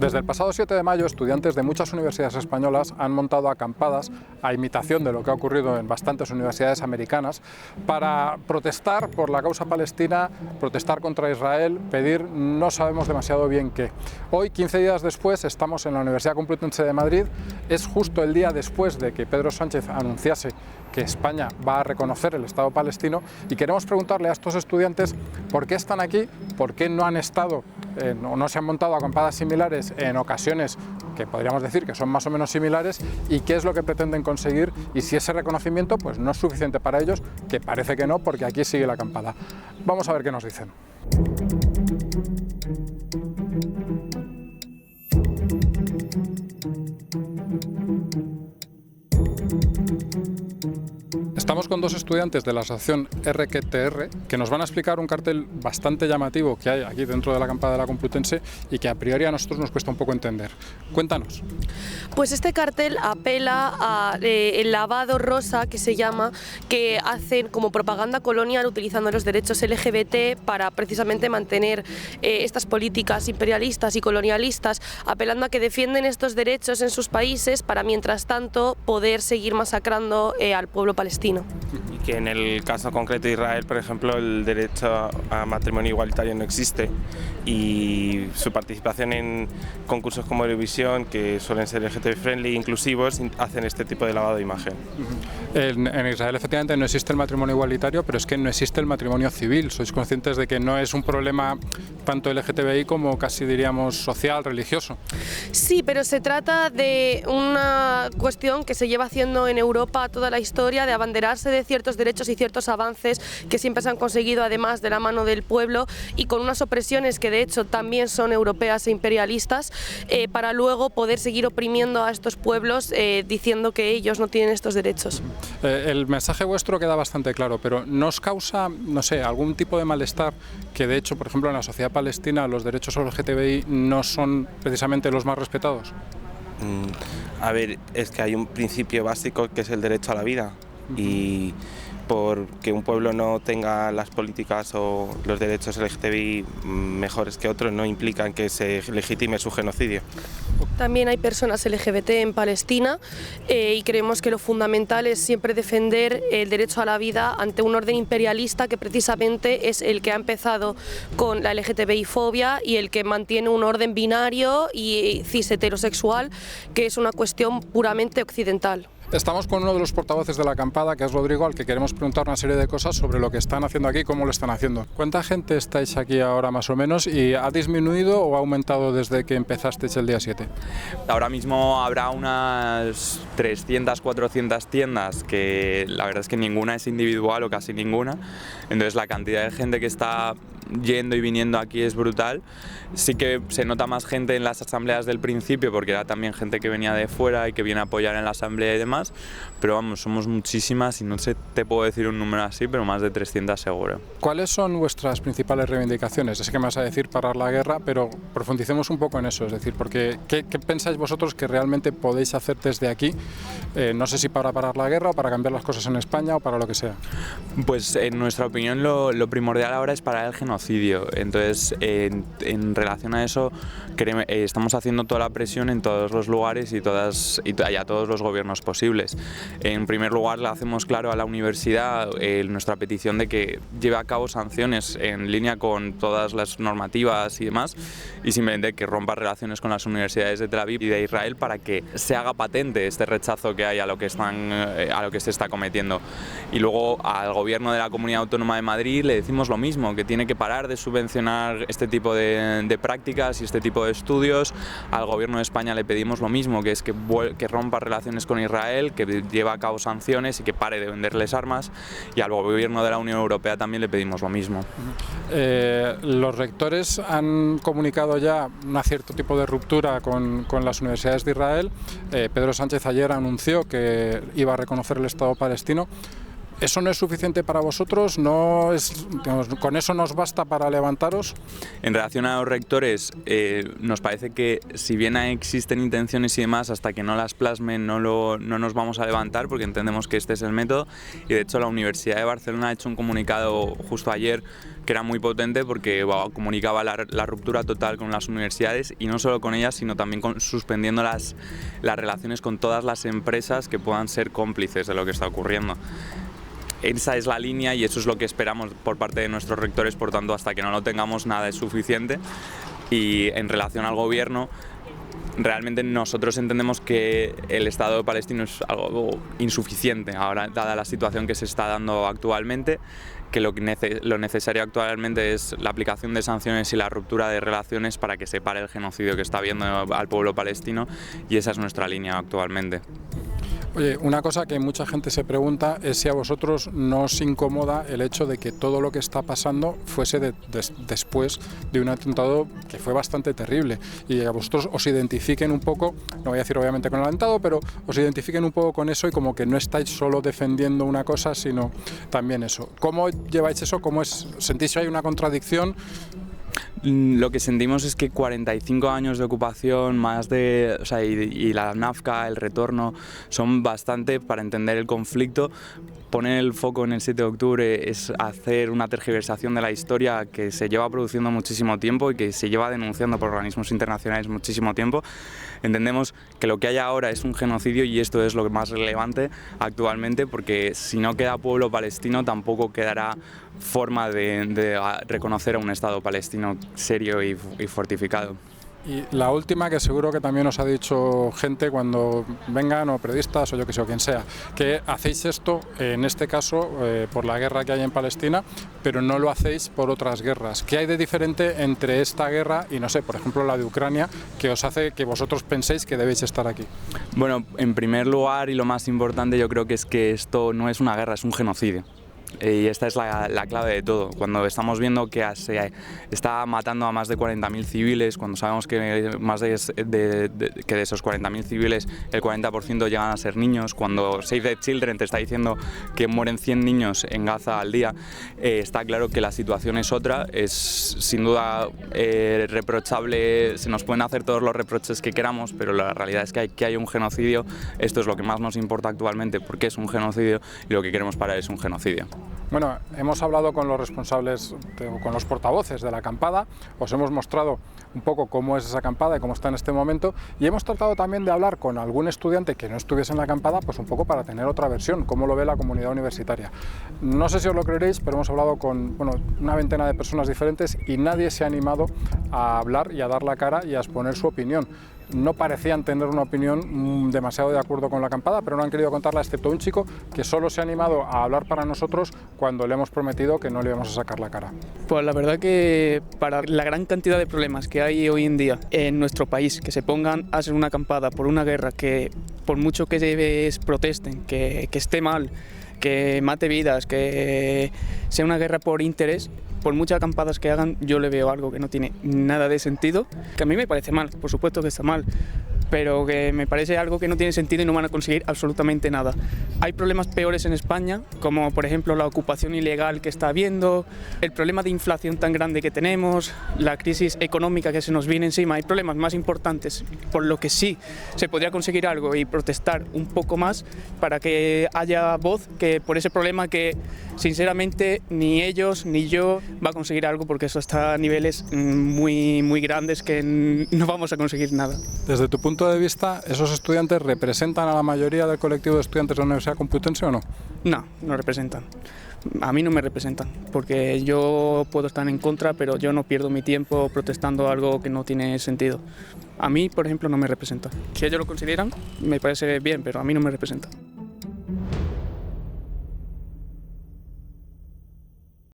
Desde el pasado 7 de mayo, estudiantes de muchas universidades españolas han montado acampadas a imitación de lo que ha ocurrido en bastantes universidades americanas para protestar por la causa palestina, protestar contra Israel, pedir no sabemos demasiado bien qué. Hoy, 15 días después, estamos en la Universidad Complutense de Madrid. Es justo el día después de que Pedro Sánchez anunciase que España va a reconocer el Estado palestino y queremos preguntarle a estos estudiantes por qué están aquí, por qué no han estado o no se han montado acampadas similares en ocasiones que podríamos decir que son más o menos similares y qué es lo que pretenden conseguir y si ese reconocimiento pues no es suficiente para ellos, que parece que no, porque aquí sigue la acampada. Vamos a ver qué nos dicen. Estamos con dos estudiantes de la asociación RQTR que nos van a explicar un cartel bastante llamativo que hay aquí dentro de la acampada de la Complutense y que a priori a nosotros nos cuesta un poco entender. Cuéntanos. Pues este cartel apela al lavado rosa, que se llama, que hacen como propaganda colonial utilizando los derechos LGBT para precisamente mantener estas políticas imperialistas y colonialistas, apelando a que defienden estos derechos en sus países para mientras tanto poder seguir masacrando al pueblo palestino. Y que en el caso concreto de Israel, por ejemplo, el derecho a matrimonio igualitario no existe y su participación en concursos como Eurovisión, que suelen ser LGTB friendly, inclusivos, hacen este tipo de lavado de imagen. En Israel efectivamente no existe el matrimonio igualitario, pero es que no existe el matrimonio civil. ¿Sois conscientes de que no es un problema tanto LGTBI como casi diríamos social, religioso? Sí, pero se trata de una cuestión que se lleva haciendo en Europa toda la historia, de abanderarse de ciertos derechos y ciertos avances que siempre se han conseguido además de la mano del pueblo y con unas opresiones que de hecho también son europeas e imperialistas, para luego poder seguir oprimiendo a estos pueblos diciendo que ellos no tienen estos derechos. El mensaje vuestro queda bastante claro, pero ¿nos causa, no sé, algún tipo de malestar que de hecho, por ejemplo, en la sociedad palestina los derechos LGTBI no son precisamente los más respetados? A ver, es que hay un principio básico que es el derecho a la vida y porque un pueblo no tenga las políticas o los derechos LGTBI mejores que otros no implican que se legitime su genocidio. También hay personas LGBT en Palestina y creemos que lo fundamental es siempre defender el derecho a la vida ante un orden imperialista que precisamente es el que ha empezado con la LGTBI-fobia y el que mantiene un orden binario y cis heterosexual, que es una cuestión puramente occidental. Estamos con uno de los portavoces de la acampada, que es Rodrigo, al que queremos preguntar una serie de cosas sobre lo que están haciendo aquí y cómo lo están haciendo. ¿Cuánta gente estáis aquí ahora más o menos y ha disminuido o ha aumentado desde que empezasteis el día 7? Ahora mismo habrá unas 300, 400 tiendas, que la verdad es que ninguna es individual o casi ninguna, entonces la cantidad de gente que está yendo y viniendo aquí es brutal. Sí que se nota más gente en las asambleas del principio porque era también gente que venía de fuera y que viene a apoyar en la asamblea y demás, pero vamos, somos muchísimas y no sé, te puedo decir un número así, pero más de 300 seguro. ¿Cuáles son vuestras principales reivindicaciones? Es que me vas a decir parar la guerra, pero profundicemos un poco en eso, es decir, porque ¿qué pensáis vosotros que realmente podéis hacer desde aquí? No sé si para parar la guerra o para cambiar las cosas en España o para lo que sea. Pues en nuestra opinión lo primordial ahora es parar el genocidio, entonces en relación a eso estamos haciendo toda la presión en todos los lugares y a todos los gobiernos posibles. En primer lugar le hacemos claro a la universidad nuestra petición de que lleve a cabo sanciones en línea con todas las normativas y demás y simplemente que rompa relaciones con las universidades de Tel Aviv y de Israel para que se haga patente este rechazo que hay a lo que se está cometiendo. Y luego al gobierno de la Comunidad Autónoma de Madrid le decimos lo mismo, que tiene que parar de subvencionar este tipo de prácticas y este tipo de estudios. Al gobierno de España le pedimos lo mismo, que es que rompa relaciones con Israel, que lleve a cabo sanciones y que pare de venderles armas, y al gobierno de la Unión Europea también le pedimos lo mismo. Los rectores han comunicado ya un cierto tipo de ruptura con las universidades de Israel. Pedro Sánchez ayer anunció que iba a reconocer el Estado palestino. ¿Eso no es suficiente para vosotros? ¿No es, digamos, con eso nos basta para levantaros? En relación a los rectores, nos parece que si bien existen intenciones y demás, hasta que no las plasmen no nos vamos a levantar, porque entendemos que este es el método. Y de hecho la Universidad de Barcelona ha hecho un comunicado justo ayer que era muy potente, porque comunicaba la ruptura total con las universidades, y no solo con ellas, sino también suspendiendo las relaciones con todas las empresas que puedan ser cómplices de lo que está ocurriendo. Esa es la línea y eso es lo que esperamos por parte de nuestros rectores, por tanto, hasta que no lo tengamos, nada es suficiente. Y en relación al gobierno, realmente nosotros entendemos que el Estado palestino es algo insuficiente ahora, dada la situación que se está dando actualmente, que lo necesario actualmente es la aplicación de sanciones y la ruptura de relaciones para que se pare el genocidio que está habiendo al pueblo palestino, y esa es nuestra línea actualmente. Oye, una cosa que mucha gente se pregunta es si a vosotros no os incomoda el hecho de que todo lo que está pasando fuese después de un atentado que fue bastante terrible, y a vosotros os identifiquen un poco, no voy a decir obviamente con el atentado, pero os identifiquen un poco con eso, y como que no estáis solo defendiendo una cosa, sino también eso. ¿Cómo lleváis eso? ¿Sentís que hay una contradicción? Lo que sentimos es que 45 años de ocupación, y la NAFCA, el retorno, son bastante para entender el conflicto. Poner el foco en el 7 de octubre es hacer una tergiversación de la historia que se lleva produciendo muchísimo tiempo y que se lleva denunciando por organismos internacionales muchísimo tiempo. Entendemos que lo que hay ahora es un genocidio, y esto es lo más relevante actualmente, porque si no queda pueblo palestino tampoco quedará forma de reconocer a un Estado palestino serio y fortificado. Y la última, que seguro que también os ha dicho gente cuando vengan, o periodistas o yo que sé, o quien sea, que hacéis esto, en este caso, por la guerra que hay en Palestina, pero no lo hacéis por otras guerras. ¿Qué hay de diferente entre esta guerra y, no sé, por ejemplo, la de Ucrania, que os hace que vosotros penséis que debéis estar aquí? Bueno, en primer lugar, y lo más importante, yo creo que es que esto no es una guerra, es un genocidio. Y esta es la clave de todo. Cuando estamos viendo que se está matando a más de 40.000 civiles, cuando sabemos que de esos 40.000 civiles el 40% llegan a ser niños, cuando Save the Children te está diciendo que mueren 100 niños en Gaza al día, está claro que la situación es otra. Es sin duda reprochable, se nos pueden hacer todos los reproches que queramos, pero la realidad es que hay un genocidio. Esto es lo que más nos importa actualmente, porque es un genocidio, y lo que queremos parar es un genocidio. Bueno, hemos hablado con los responsables, con los portavoces de la acampada, os hemos mostrado un poco cómo es esa acampada y cómo está en este momento, y hemos tratado también de hablar con algún estudiante que no estuviese en la acampada, pues un poco para tener otra versión, cómo lo ve la comunidad universitaria. No sé si os lo creeréis, pero hemos hablado con una veintena de personas diferentes, y nadie se ha animado a hablar y a dar la cara y a exponer su opinión. No parecían tener una opinión demasiado de acuerdo con la acampada, pero no han querido contarla, excepto un chico que solo se ha animado a hablar para nosotros cuando le hemos prometido que no le íbamos a sacar la cara. Pues la verdad que para la gran cantidad de problemas que hay hoy en día en nuestro país, que se pongan a hacer una acampada por una guerra que, por mucho que protesten, que esté mal, que mate vidas, que sea una guerra por interés, por muchas acampadas que hagan, yo le veo algo que no tiene nada de sentido, que a mí me parece mal, por supuesto que está mal, pero que me parece algo que no tiene sentido y no van a conseguir absolutamente nada. Hay problemas peores en España, como por ejemplo la ocupación ilegal que está habiendo, el problema de inflación tan grande que tenemos, la crisis económica que se nos viene encima. Hay problemas más importantes, por lo que sí se podría conseguir algo y protestar un poco más para que haya voz, que por ese problema que sinceramente ni ellos ni yo va a conseguir algo, porque eso está a niveles muy grandes que no vamos a conseguir nada. Desde tu punto de vista, ¿esos estudiantes representan a la mayoría del colectivo de estudiantes de la Universidad Complutense o no? No, no representan. A mí no me representan, porque yo puedo estar en contra, pero yo no pierdo mi tiempo protestando algo que no tiene sentido. A mí, por ejemplo, no me representa. Si ellos lo consideran, me parece bien, pero a mí no me representa.